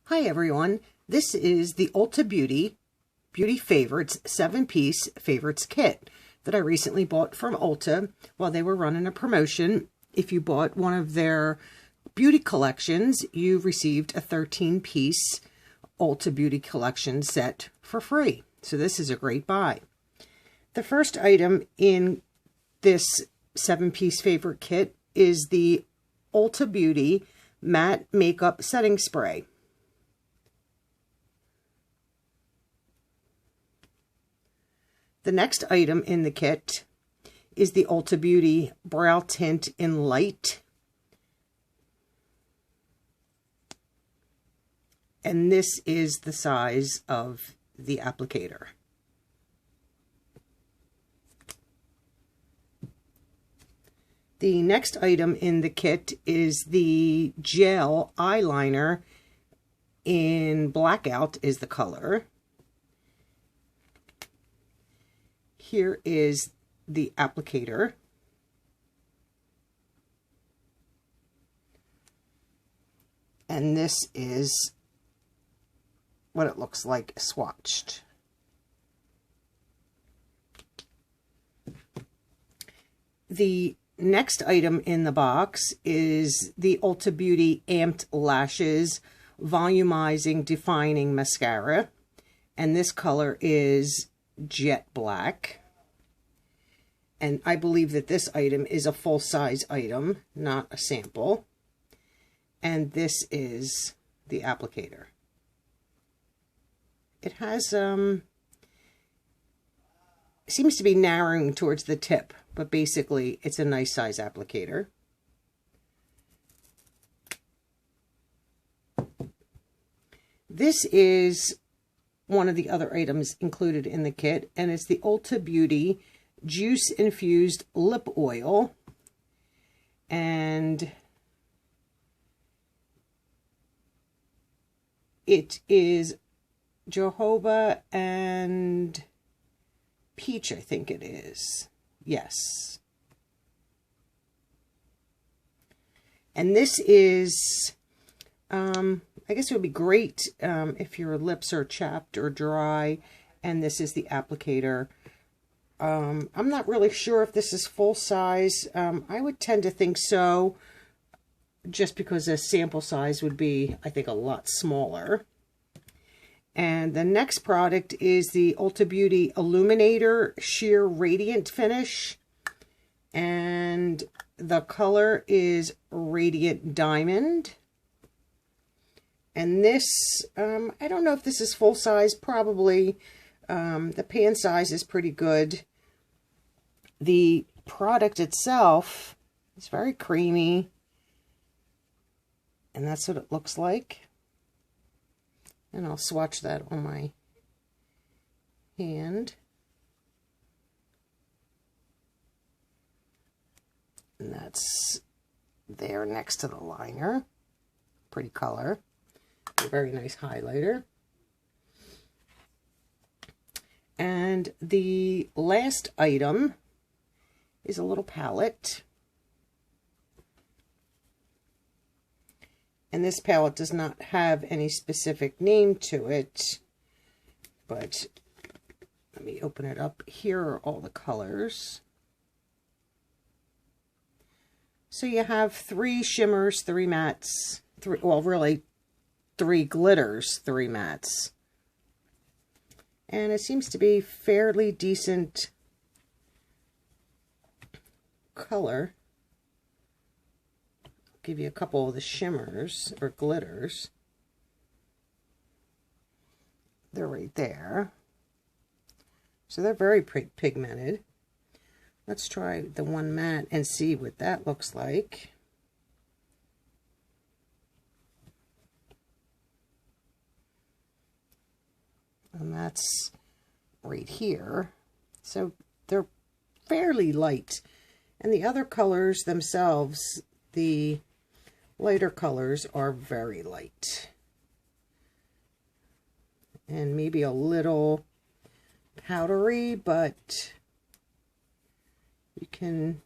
Hi everyone, this is the Ulta Beauty Favorites 7-piece favorites kit that I recently bought from Ulta while they were running a promotion. If you bought one of their beauty collections, you received a 13-piece Ulta Beauty Collection set for free. So this is a great buy. The first item in this 7-piece favorite kit is the Ulta Beauty Matte Makeup Setting Spray. The next item in the kit is the Ulta Beauty Brow Tint in Light. And this is the size of the applicator. The next item in the kit is the gel eyeliner in Blackout is the color. Here is the applicator. And this is what it looks like swatched. The next item in the box is the Ulta Beauty Amped Lashes Volumizing Defining Mascara. And this color is Jet Black. And I believe that this item is a full-size item, not a sample. And this is the applicator. It has, seems to be narrowing towards the tip, but basically it's a nice size applicator. This is one of the other items included in the kit, and it's the Ulta Beauty Juice Infused Lip Oil. And it is Jojoba and Peach, I think it is. Yes. And this is, I guess it would be great if your lips are chapped or dry, and this is the applicator. I'm not really sure if this is full size. I would tend to think so, just because a sample size would be, I think, a lot smaller. And the next product is the Ulta Beauty Illuminator Sheer Radiant Finish. And the color is Radiant Diamond. And this, I don't know if this is full size, probably. The pan size is pretty good. The product itself is very creamy. And that's what it looks like. And I'll swatch that on my hand. And that's there next to the liner. Pretty color. A very nice highlighter. And the last item is a little palette. And this palette does not have any specific name to it, but let me open it up. Here are all the colors. So you have 3 shimmers, 3 mattes, 3 glitters, 3 mattes. And it seems to be fairly decent color. Give you a couple of the shimmers or glitters. They're right there. So they're very pigmented. Let's try the one matte and see what that looks like. And that's right here. So they're fairly light. And the other colors themselves, the lighter colors, are very light. And maybe a little powdery, but you can,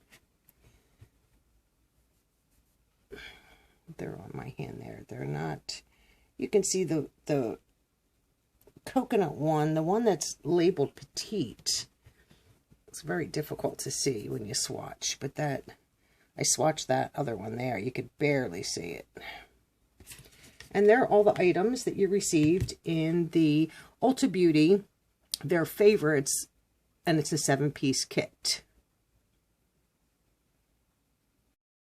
they're on my hand there. They're not You can see the coconut one, the one that's labeled petite. It's very difficult to see when you swatch, but that, I swatched that other one there. You could barely see it. And there are all the items that you received in the Ulta Beauty, their favorites, and it's a 7-piece kit.